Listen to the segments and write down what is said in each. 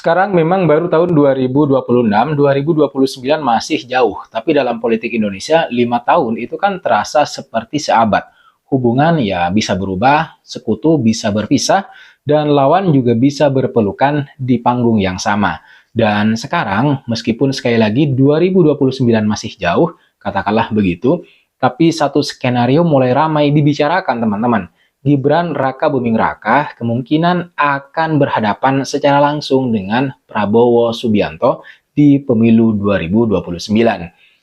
Sekarang memang baru tahun 2026, 2029 masih jauh, tapi dalam politik Indonesia 5 tahun itu kan terasa seperti seabad. Hubungan ya bisa berubah, sekutu bisa berpisah, dan lawan juga bisa berpelukan di panggung yang sama. Dan sekarang, meskipun sekali lagi 2029 masih jauh, katakanlah begitu, tapi satu skenario mulai ramai dibicarakan teman-teman. Gibran Raka Buming Raka kemungkinan akan berhadapan secara langsung dengan Prabowo Subianto di pemilu 2029.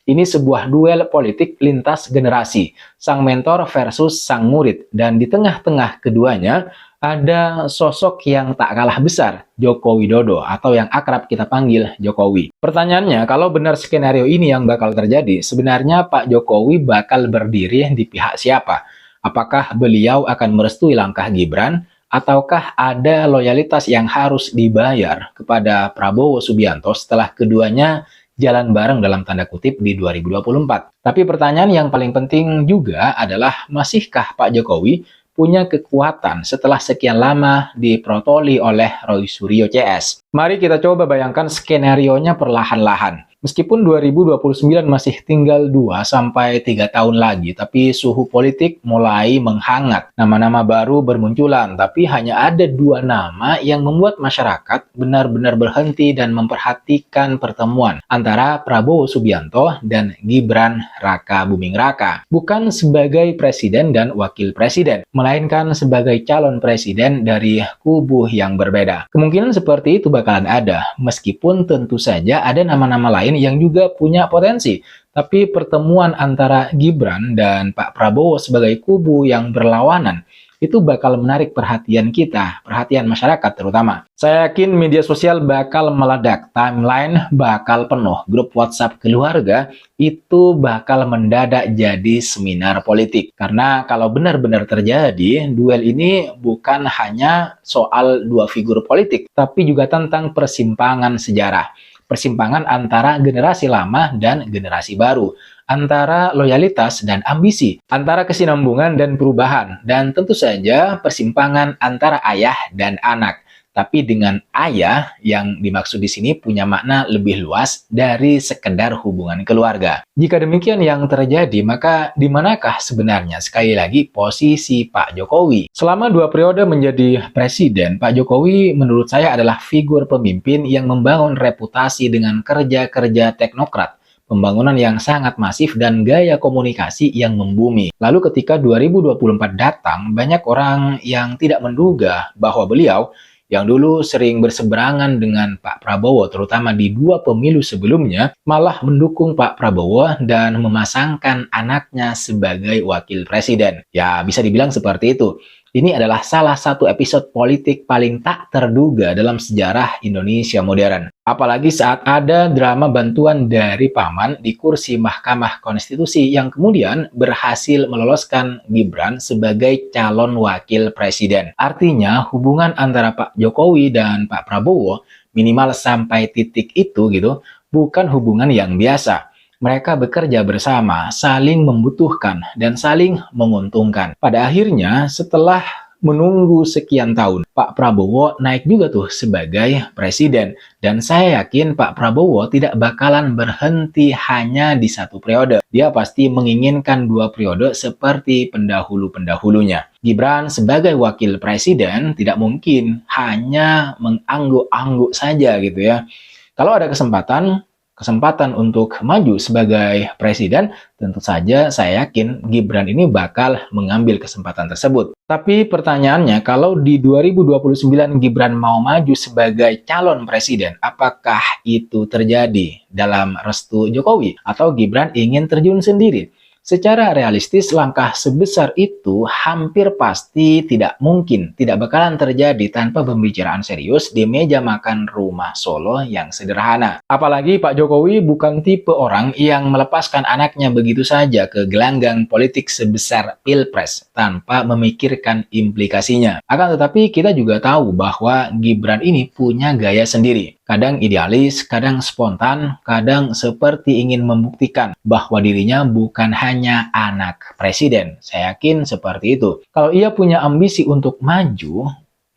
Ini sebuah duel politik lintas generasi, sang mentor versus sang murid, dan di tengah-tengah keduanya ada sosok yang tak kalah besar, Joko Widodo, atau yang akrab kita panggil Jokowi. Pertanyaannya, kalau benar skenario ini yang bakal terjadi, sebenarnya Pak Jokowi bakal berdiri di pihak siapa? Apakah beliau akan merestui langkah Gibran, ataukah ada loyalitas yang harus dibayar kepada Prabowo Subianto setelah keduanya jalan bareng dalam tanda kutip di 2024? Tapi pertanyaan yang paling penting juga adalah, masihkah Pak Jokowi punya kekuatan setelah sekian lama diprotoli oleh Roy Suryo CS? Mari kita coba bayangkan skenario-nya perlahan-lahan. Meskipun 2029 masih tinggal 2-3 tahun lagi, tapi suhu politik mulai menghangat. Nama-nama baru bermunculan, tapi hanya ada 2 nama yang membuat masyarakat benar-benar berhenti dan memperhatikan pertemuan antara Prabowo Subianto dan Gibran Raka Buming Raka. Bukan sebagai presiden dan wakil presiden, melainkan sebagai calon presiden dari kubu yang berbeda. Kemungkinan seperti itu bakalan ada, meskipun tentu saja ada nama-nama lain yang juga punya potensi. Tapi pertemuan antara Gibran dan Pak Prabowo sebagai kubu yang berlawanan itu bakal menarik perhatian kita, perhatian masyarakat terutama. Saya yakin media sosial bakal meledak, timeline bakal penuh, grup WhatsApp keluarga itu bakal mendadak jadi seminar politik. Karena kalau benar-benar terjadi, duel ini bukan hanya soal 2 figur politik, tapi juga tentang persimpangan sejarah. Persimpangan antara generasi lama dan generasi baru, antara loyalitas dan ambisi, antara kesinambungan dan perubahan, dan tentu saja persimpangan antara ayah dan anak. Tapi dengan ayah yang dimaksud di sini punya makna lebih luas dari sekedar hubungan keluarga. Jika demikian yang terjadi, maka di manakah sebenarnya sekali lagi posisi Pak Jokowi? Selama 2 periode menjadi presiden, Pak Jokowi menurut saya adalah figur pemimpin yang membangun reputasi dengan kerja-kerja teknokrat, pembangunan yang sangat masif dan gaya komunikasi yang membumi. Lalu ketika 2024 datang, banyak orang yang tidak menduga bahwa beliau yang dulu sering berseberangan dengan Pak Prabowo, terutama di 2 pemilu sebelumnya, malah mendukung Pak Prabowo dan memasangkan anaknya sebagai wakil presiden. Ya, bisa dibilang seperti itu. Ini adalah salah satu episode politik paling tak terduga dalam sejarah Indonesia modern. Apalagi saat ada drama bantuan dari paman di kursi Mahkamah Konstitusi yang kemudian berhasil meloloskan Gibran sebagai calon wakil presiden. Artinya hubungan antara Pak Jokowi dan Pak Prabowo minimal sampai titik itu gitu, bukan hubungan yang biasa. Mereka bekerja bersama, saling membutuhkan, dan saling menguntungkan. Pada akhirnya, setelah menunggu sekian tahun, Pak Prabowo naik juga tuh sebagai presiden. Dan saya yakin Pak Prabowo tidak bakalan berhenti hanya di 1 periode. Dia pasti menginginkan 2 periode seperti pendahulu-pendahulunya. Gibran sebagai wakil presiden tidak mungkin hanya mengangguk-angguk saja gitu ya. Kalau ada kesempatan untuk maju sebagai presiden, tentu saja saya yakin Gibran ini bakal mengambil kesempatan tersebut. Tapi pertanyaannya, kalau di 2029 Gibran mau maju sebagai calon presiden, apakah itu terjadi dalam restu Jokowi? Atau Gibran ingin terjun sendiri? Secara realistis, langkah sebesar itu hampir pasti tidak mungkin, tidak bakalan terjadi tanpa pembicaraan serius di meja makan rumah Solo yang sederhana. Apalagi Pak Jokowi bukan tipe orang yang melepaskan anaknya begitu saja ke gelanggang politik sebesar Pilpres tanpa memikirkan implikasinya. Akan tetapi kita juga tahu bahwa Gibran ini punya gaya sendiri. Kadang idealis, kadang spontan, kadang seperti ingin membuktikan bahwa dirinya bukan hanya anak presiden. Saya yakin seperti itu. Kalau ia punya ambisi untuk maju,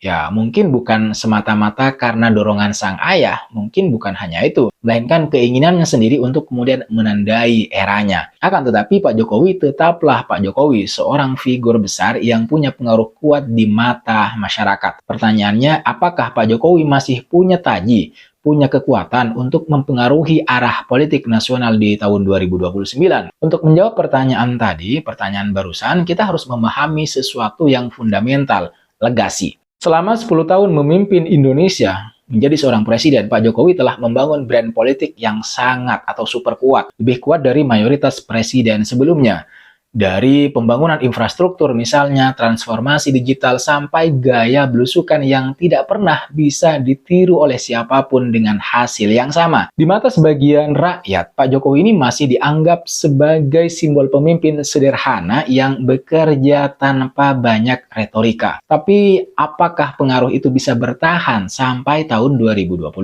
Ya, mungkin bukan semata-mata karena dorongan sang ayah, mungkin bukan hanya itu, melainkan keinginannya sendiri untuk kemudian menandai eranya. Akan tetapi Pak Jokowi tetaplah Pak Jokowi, seorang figur besar yang punya pengaruh kuat di mata masyarakat. Pertanyaannya, apakah Pak Jokowi masih punya taji, punya kekuatan untuk mempengaruhi arah politik nasional di tahun 2029? Untuk menjawab pertanyaan tadi, pertanyaan barusan, kita harus memahami sesuatu yang fundamental, legasi. Selama 10 tahun memimpin Indonesia, menjadi seorang presiden, Pak Jokowi telah membangun brand politik yang sangat atau super kuat, lebih kuat dari mayoritas presiden sebelumnya. Dari pembangunan infrastruktur misalnya, transformasi digital, sampai gaya belusukan yang tidak pernah bisa ditiru oleh siapapun dengan hasil yang sama. Di mata sebagian rakyat, Pak Jokowi ini masih dianggap sebagai simbol pemimpin sederhana yang bekerja tanpa banyak retorika. Tapi apakah pengaruh itu bisa bertahan sampai tahun 2029?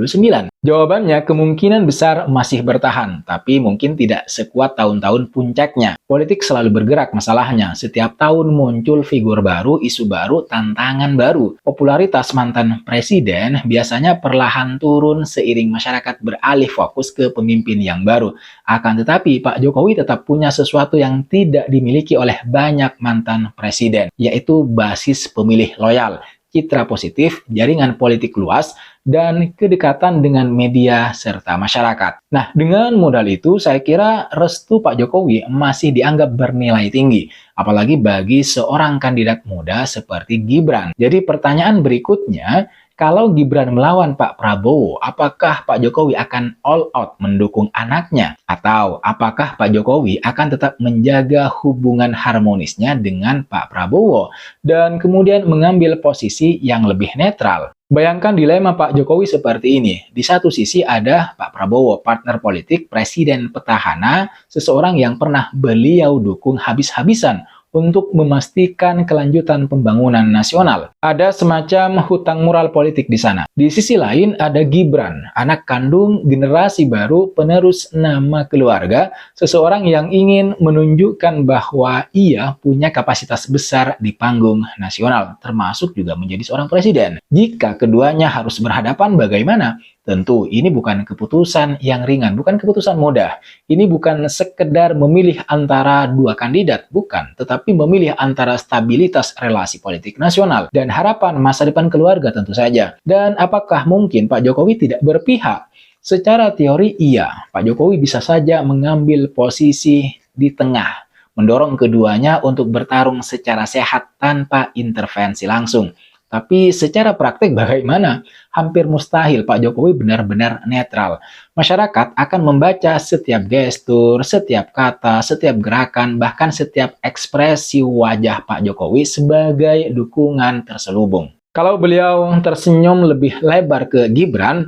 Jawabannya kemungkinan besar masih bertahan, tapi mungkin tidak sekuat tahun-tahun puncaknya. Politik selalu bergerak masalahnya. Setiap tahun muncul figur baru, isu baru, tantangan baru. Popularitas mantan presiden biasanya perlahan turun seiring masyarakat beralih fokus ke pemimpin yang baru. Akan tetapi, Pak Jokowi tetap punya sesuatu yang tidak dimiliki oleh banyak mantan presiden, yaitu basis pemilih loyal, citra positif, jaringan politik luas, dan kedekatan dengan media serta masyarakat. Nah, dengan modal itu, saya kira restu Pak Jokowi masih dianggap bernilai tinggi, apalagi bagi seorang kandidat muda seperti Gibran. Jadi pertanyaan berikutnya, kalau Gibran melawan Pak Prabowo, apakah Pak Jokowi akan all out mendukung anaknya? Atau apakah Pak Jokowi akan tetap menjaga hubungan harmonisnya dengan Pak Prabowo dan kemudian mengambil posisi yang lebih netral? Bayangkan dilema Pak Jokowi seperti ini. Di satu sisi ada Pak Prabowo, partner politik, presiden petahana, seseorang yang pernah beliau dukung habis-habisan untuk memastikan kelanjutan pembangunan nasional. Ada semacam hutang moral politik di sana. Di sisi lain ada Gibran, anak kandung generasi baru, penerus nama keluarga, seseorang yang ingin menunjukkan bahwa ia punya kapasitas besar di panggung nasional, termasuk juga menjadi seorang presiden. Jika keduanya harus berhadapan, bagaimana? Tentu, ini bukan keputusan yang ringan, bukan keputusan mudah. Ini bukan sekedar memilih antara dua kandidat, bukan. Tetapi memilih antara stabilitas relasi politik nasional dan harapan masa depan keluarga tentu saja. Dan apakah mungkin Pak Jokowi tidak berpihak? Secara teori iya, Pak Jokowi bisa saja mengambil posisi di tengah, mendorong keduanya untuk bertarung secara sehat tanpa intervensi langsung. Tapi secara praktik bagaimana? Hampir mustahil Pak Jokowi benar-benar netral. Masyarakat akan membaca setiap gestur, setiap kata, setiap gerakan, bahkan setiap ekspresi wajah Pak Jokowi sebagai dukungan terselubung. Kalau beliau tersenyum lebih lebar ke Gibran,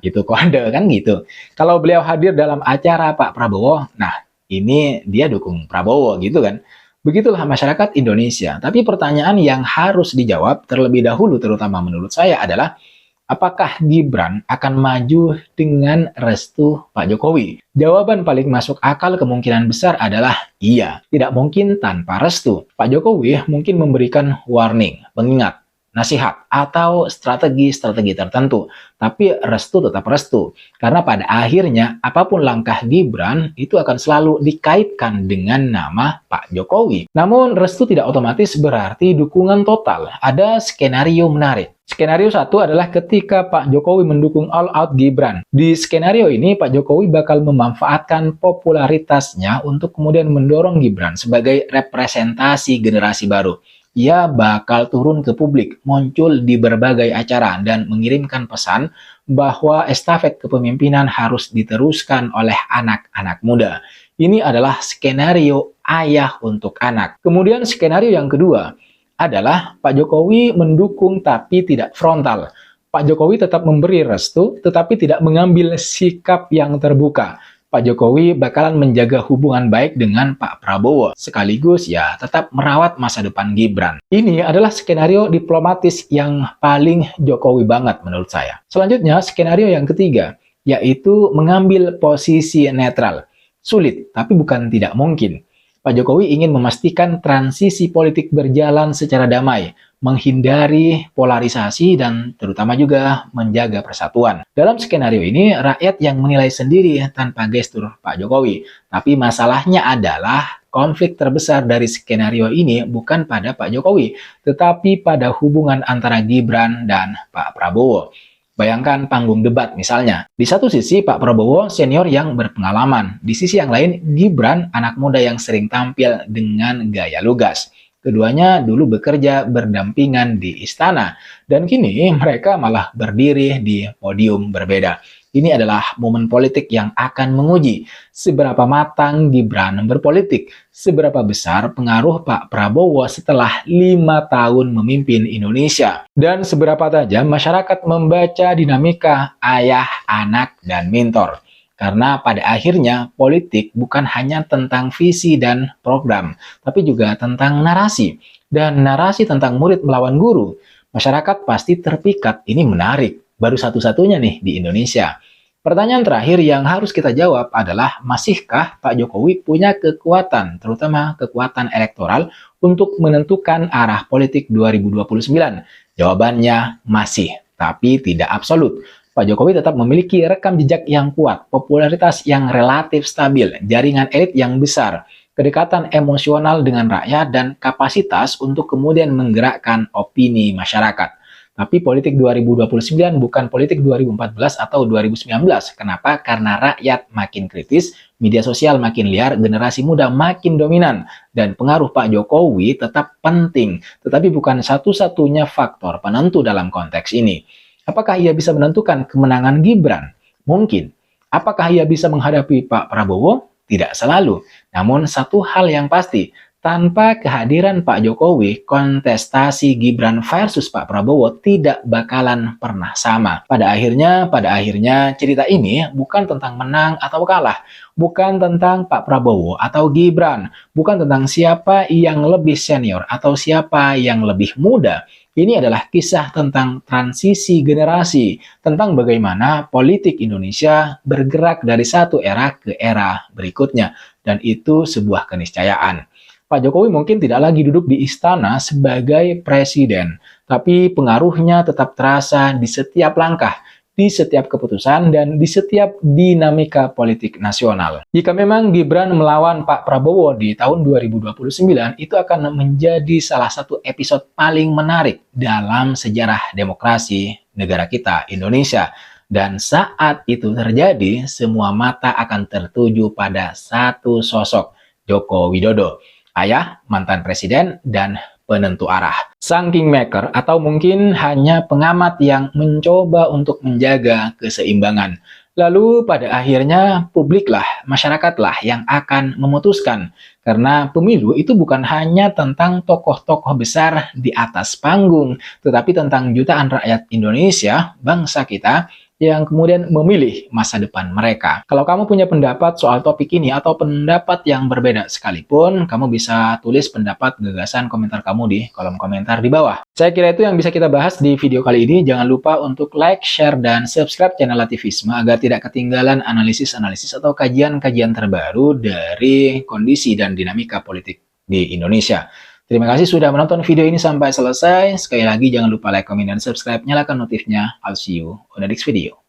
itu kode kan gitu. Kalau beliau hadir dalam acara Pak Prabowo, nah ini dia dukung Prabowo gitu kan. Begitulah masyarakat Indonesia. Tapi pertanyaan yang harus dijawab terlebih dahulu, terutama menurut saya adalah, apakah Gibran akan maju dengan restu Pak Jokowi? Jawaban paling masuk akal kemungkinan besar adalah iya. Tidak mungkin tanpa restu. Pak Jokowi mungkin memberikan warning, pengingat, nasihat, atau strategi-strategi tertentu. Tapi restu tetap restu. Karena pada akhirnya, apapun langkah Gibran, itu akan selalu dikaitkan dengan nama Pak Jokowi. Namun, restu tidak otomatis berarti dukungan total. Ada skenario menarik. Skenario satu adalah ketika Pak Jokowi mendukung all-out Gibran. Di skenario ini, Pak Jokowi bakal memanfaatkan popularitasnya untuk kemudian mendorong Gibran sebagai representasi generasi baru. Ia bakal turun ke publik, muncul di berbagai acara, dan mengirimkan pesan bahwa estafet kepemimpinan harus diteruskan oleh anak-anak muda. Ini adalah skenario ayah untuk anak. Kemudian skenario yang kedua adalah Pak Jokowi mendukung tapi tidak frontal. Pak Jokowi tetap memberi restu, tetapi tidak mengambil sikap yang terbuka. Pak Jokowi bakalan menjaga hubungan baik dengan Pak Prabowo, sekaligus ya tetap merawat masa depan Gibran. Ini adalah skenario diplomatis yang paling Jokowi banget menurut saya. Selanjutnya, skenario yang ketiga, yaitu mengambil posisi netral. Sulit, tapi bukan tidak mungkin. Pak Jokowi ingin memastikan transisi politik berjalan secara damai. menghindari polarisasi, dan terutama juga menjaga persatuan. Dalam skenario ini, rakyat yang menilai sendiri tanpa gestur Pak Jokowi. Tapi masalahnya adalah konflik terbesar dari skenario ini bukan pada Pak Jokowi, tetapi pada hubungan antara Gibran dan Pak Prabowo. Bayangkan panggung debat misalnya. Di satu sisi Pak Prabowo senior yang berpengalaman. Di sisi yang lain Gibran anak muda yang sering tampil dengan gaya lugas. Keduanya dulu bekerja berdampingan di istana. Dan kini mereka malah berdiri di podium berbeda. Ini adalah momen politik yang akan menguji seberapa matang Gibran berpolitik, seberapa besar pengaruh Pak Prabowo setelah 5 tahun memimpin Indonesia, dan seberapa tajam masyarakat membaca dinamika ayah, anak, dan mentor. Karena pada akhirnya politik bukan hanya tentang visi dan program, tapi juga tentang narasi. Dan narasi tentang murid melawan guru. Masyarakat pasti terpikat, ini menarik. Baru satu-satunya nih di Indonesia. Pertanyaan terakhir yang harus kita jawab adalah, masihkah Pak Jokowi punya kekuatan, terutama kekuatan elektoral, untuk menentukan arah politik 2029? Jawabannya masih, tapi tidak absolut. Pak Jokowi tetap memiliki rekam jejak yang kuat, popularitas yang relatif stabil, jaringan elit yang besar, kedekatan emosional dengan rakyat, dan kapasitas untuk kemudian menggerakkan opini masyarakat. Tapi politik 2029 bukan politik 2014 atau 2019. Kenapa? Karena rakyat makin kritis, media sosial makin liar, generasi muda makin dominan, dan pengaruh Pak Jokowi tetap penting, tetapi bukan satu-satunya faktor penentu dalam konteks ini. Apakah ia bisa menentukan kemenangan Gibran? Mungkin. Apakah ia bisa menghadapi Pak Prabowo? Tidak selalu. Namun satu hal yang pasti, tanpa kehadiran Pak Jokowi, kontestasi Gibran versus Pak Prabowo tidak bakalan pernah sama. Pada akhirnya cerita ini bukan tentang menang atau kalah, bukan tentang Pak Prabowo atau Gibran, bukan tentang siapa yang lebih senior atau siapa yang lebih muda. Ini adalah kisah tentang transisi generasi, tentang bagaimana politik Indonesia bergerak dari satu era ke era berikutnya, dan itu sebuah keniscayaan. Pak Jokowi mungkin tidak lagi duduk di istana sebagai presiden, tapi pengaruhnya tetap terasa di setiap langkah, di setiap keputusan, dan di setiap dinamika politik nasional. Jika memang Gibran melawan Pak Prabowo di tahun 2029, itu akan menjadi salah satu episode paling menarik dalam sejarah demokrasi negara kita, Indonesia. Dan saat itu terjadi, semua mata akan tertuju pada satu sosok, Joko Widodo. Ayah, mantan presiden, dan penentu arah. Sang kingmaker atau mungkin hanya pengamat yang mencoba untuk menjaga keseimbangan. Lalu pada akhirnya publiklah, masyarakatlah yang akan memutuskan. Karena pemilu itu bukan hanya tentang tokoh-tokoh besar di atas panggung, tetapi tentang jutaan rakyat Indonesia, bangsa kita, yang kemudian memilih masa depan mereka. Kalau kamu punya pendapat soal topik ini atau pendapat yang berbeda sekalipun, kamu bisa tulis pendapat, gagasan, komentar kamu di kolom komentar di bawah. Saya kira itu yang bisa kita bahas di video kali ini. Jangan lupa untuk like, share, dan subscribe channel Lativisme agar tidak ketinggalan analisis-analisis atau kajian-kajian terbaru dari kondisi dan dinamika politik di Indonesia. Terima kasih sudah menonton video ini sampai selesai. Sekali lagi jangan lupa like, komen, dan subscribe. Nyalakan notifnya. I'll see you on the next video.